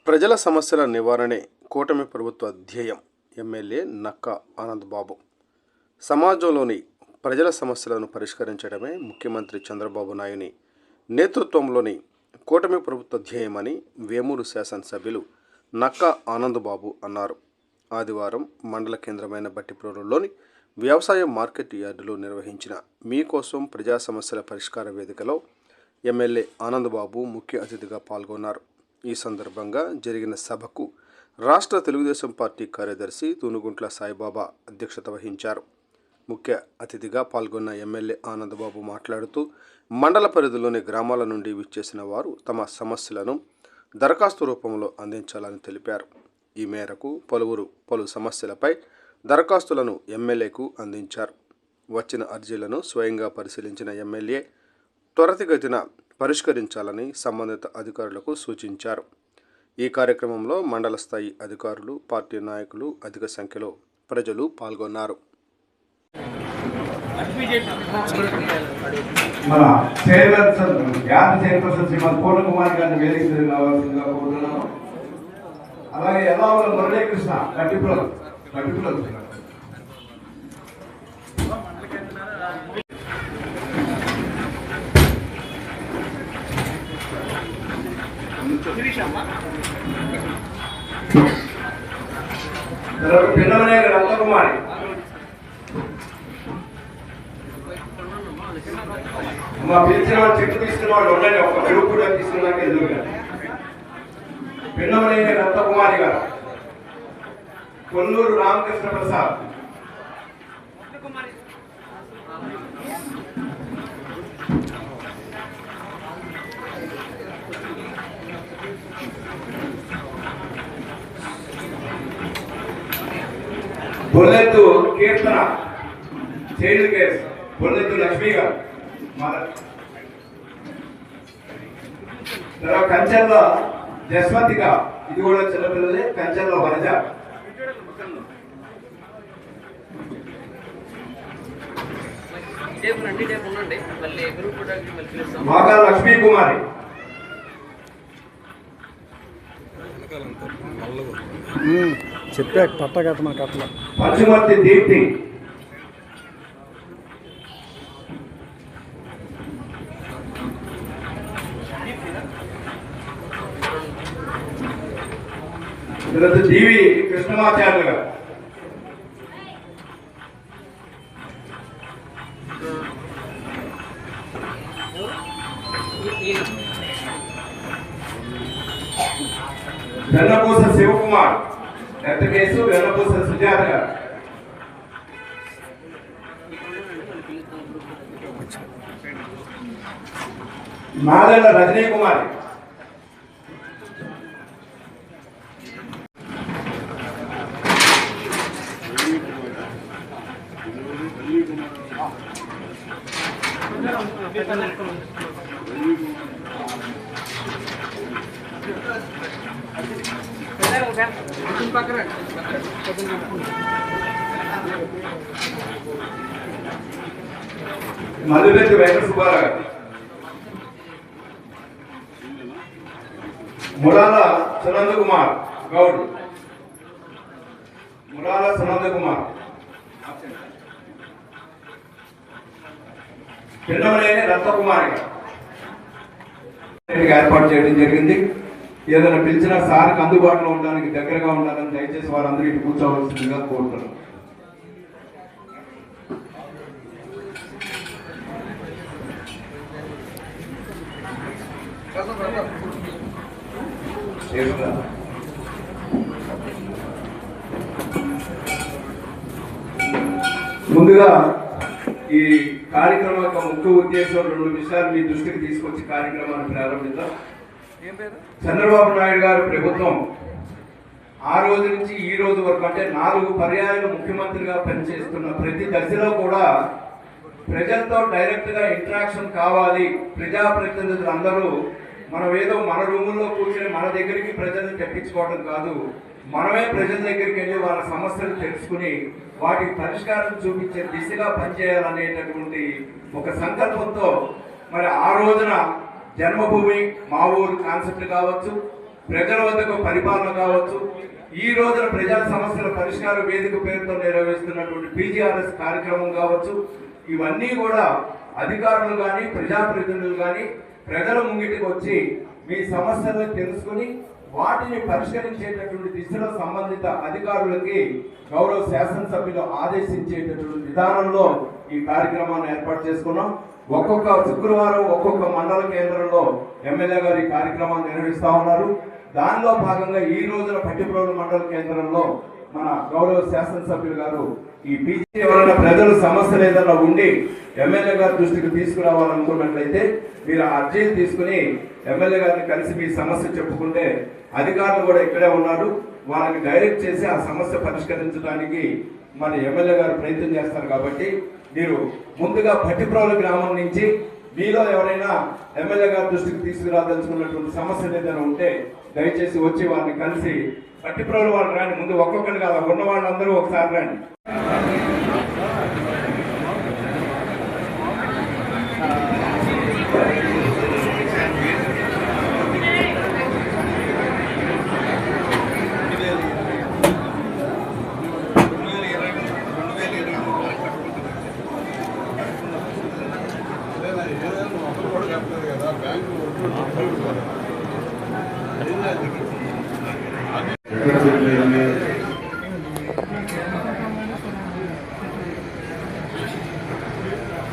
ప్రజల సమస్యల నివారణే కూటమి ప్రభుత్వ ధ్యేయం. ఎమ్మెల్యే నక్కా ఆనందబాబు. సమాజంలోని ప్రజల సమస్యలను పరిష్కరించడమే ముఖ్యమంత్రి చంద్రబాబు నాయుని నేతృత్వంలోని కూటమి ప్రభుత్వ ధ్యేయమని వేమూరు శాసనసభ్యులు నక్కా ఆనందబాబు అన్నారు. ఆదివారం మండల కేంద్రమైన బట్టిప్రోలులోని వ్యవసాయ మార్కెట్ యార్డులో నిర్వహించిన మీకోసం ప్రజా సమస్యల పరిష్కార వేదికలో ఎమ్మెల్యే ఆనందబాబు ముఖ్య అతిథిగా పాల్గొన్నారు. ఈ సందర్భంగా జరిగిన సభకు రాష్ట్ర తెలుగుదేశం పార్టీ కార్యదర్శి తూనుగుంట్ల సాయిబాబా అధ్యక్షత వహించారు. ముఖ్య అతిథిగా పాల్గొన్న ఎమ్మెల్యే ఆనందబాబు మాట్లాడుతూ మండల పరిధిలోని గ్రామాల నుండి విచ్చేసిన వారు తమ సమస్యలను దరఖాస్తు రూపంలో అందించాలని తెలిపారు. ఈ మేరకు పలు సమస్యలపై దరఖాస్తులను ఎమ్మెల్యేకు అందించారు. వచ్చిన అర్జీలను స్వయంగా పరిశీలించిన ఎమ్మెల్యే త్వరితగతిన పరిష్కరించాలని సంబంధిత అధికారులకు సూచించారు. ఈ కార్యక్రమంలో మండల స్థాయి అధికారులు, పార్టీ నాయకులు, అధిక సంఖ్యలో ప్రజలు పాల్గొన్నారు. అలాగే ఎలా మురళీకృష్ణ కట్టిపురం పిల్లలనే రత్నకుమారి, మా పిలిచిన వాళ్ళు చెట్టు తీసుకున్న వాళ్ళు ఉండండి, ఒక పెరుగు కూడా తీసుకున్నాక ఎదురుగా పిల్లలైన రత్నకుమారి గారు, కొల్లూరు రామకృష్ణ ప్రసాద్, బొల్లెత్తు కీర్తన, చైల్డ్ కేర్ బొల్లెత్తు లక్ష్మి గారు, తర్వాత కంచెల్లో జస్వంతిక, ఇది కూడా చిన్నపిల్లలే, కంచెల్లో వరజ, మాగా లక్ష్మీ కుమారి, చెప్పా పట్టగట్ట మనకు అట్లా పశ్చిమర్తి దీప్తి, జీవి కృష్ణమాచార్య గారు, వెన్నపూస శివకుమార్, డెత్ కేసు వెన్నపూస సుజాత గారు, నాదెళ్ల రజనీ కుమారి, మధుపెద్ది వెంకట సుబ్బారావు గారు, మురాల సునంద కుమార్ గౌడ్, మురాల సునంద కుమార్, పిల్లలైన రత్నకుమారి ఏర్పాటు చేయడం జరిగింది. ఏదైనా పిలిచినా సార్కి అందుబాటులో ఉండడానికి దగ్గరగా ఉండాలని దయచేసి వారందరూ ఇటు కూర్చోవలసిందిగా కోరుతున్నాం. ముందుగా ఈ కార్యక్రమం యొక్క ముఖ్య ఉద్దేశం 2 విషయాలు మీ దృష్టికి తీసుకొచ్చి కార్యక్రమాన్ని ప్రారంభిద్దాం. చంద్రబాబు నాయుడు గారి ప్రభుత్వం ఆ రోజు నుంచి ఈ రోజు వరకు, అంటే 4 పర్యాయాలు ముఖ్యమంత్రిగా పనిచేస్తున్న ప్రతి దశలో కూడా ప్రజలతో డైరెక్ట్గా ఇంటరాక్షన్ కావాలి. ప్రజాప్రతినిధులు అందరూ మనం ఏదో మన రూముల్లో కూర్చొని మన దగ్గరికి ప్రజలను తెప్పించుకోవడం కాదు, మనమే ప్రజల దగ్గరికి వెళ్ళి వాళ్ళ సమస్యలు తెలుసుకుని వాటికి పరిష్కారం చూపించే దిశగా పనిచేయాలనేటటువంటి ఒక సంకల్పంతో మరి ఆ రోజున జన్మభూమి మా ఊరు కాన్సెప్ట్ కావచ్చు, ప్రజల వద్దకు పరిపాలన కావచ్చు, ఈ రోజున ప్రజా సమస్యల పరిష్కార వేదిక పేరుతో నిర్వహిస్తున్నటువంటి పీజీఆర్ఎస్ కార్యక్రమం కావచ్చు, ఇవన్నీ కూడా అధికారులు కానీ ప్రజాప్రతినిధులు కానీ ప్రజల ముంగిటికి వచ్చి మీ సమస్యలను తెలుసుకుని వాటిని పరిష్కరించేటటువంటి దిశలో సంబంధిత అధికారులకి గౌరవ శాసనసభ్యులు ఆదేశించేటటువంటి విధానంలో ఈ కార్యక్రమాన్ని ఏర్పాటు చేసుకున్నాం. ఒక్కొక్క శుక్రవారం ఒక్కొక్క మండల కేంద్రంలో ఎమ్మెల్యే గారు ఈ కార్యక్రమాన్ని నిర్వహిస్తా ఉన్నారు. దానిలో భాగంగా ఈ రోజున పట్టిప్రోలు మండల కేంద్రంలో మన గౌరవ శాసనసభ్యులు గారు ఈ పీజీ ఎవరైనా ప్రజల సమస్యలు ఏదైనా ఉండి ఎమ్మెల్యే గారి దృష్టికి తీసుకురావాలనుకున్నట్లయితే మీరు అర్జీలు తీసుకుని ఎమ్మెల్యే గారిని కలిసి మీ సమస్య చెప్పుకుంటే అధికారులు కూడా ఇక్కడే ఉన్నారు, వాళ్ళకి డైరెక్ట్ చేసి ఆ సమస్య పరిష్కరించడానికి మన ఎమ్మెల్యే గారు ప్రయత్నం చేస్తారు. కాబట్టి మీరు ముందుగా పట్టిప్రోలు గ్రామం నుంచి మీలో ఎవరైనా ఎమ్మెల్యే గారి దృష్టికి తీసుకురాదలుచుకున్నటువంటి సమస్యలు ఏదైనా ఉంటే దయచేసి వచ్చి వారిని కలిసి పట్టిప్రోలు వాళ్ళు రాని, ముందు ఒక్కొక్కరు కాదు ఉన్న వాళ్ళందరూ ఒకసారి రండి.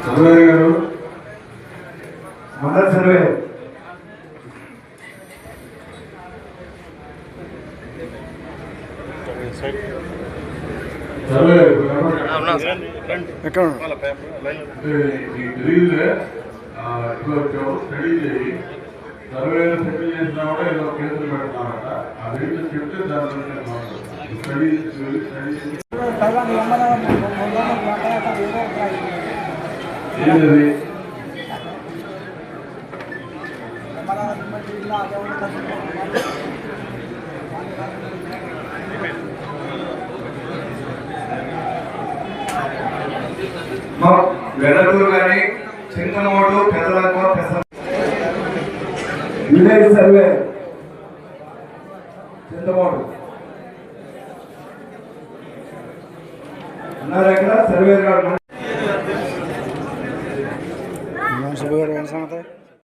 సర్వే గారు మండల సర్వే సర్వే ఎక్కడ తెలియదులే స్టడీ చేయి సర్వే సెటిల్ చేసినా కూడా ఏదో కేసులు పెడుతున్నారట అదేంటో చెప్తే దాని స్టడీ ఏంటది వెడలూరు కానీ చింతనమోడు పెదలకు విలేజ్ సర్వే చింతమోడు ఉన్నారు ఎక్కడ సర్వే గారు గారు ఏం సంగతి?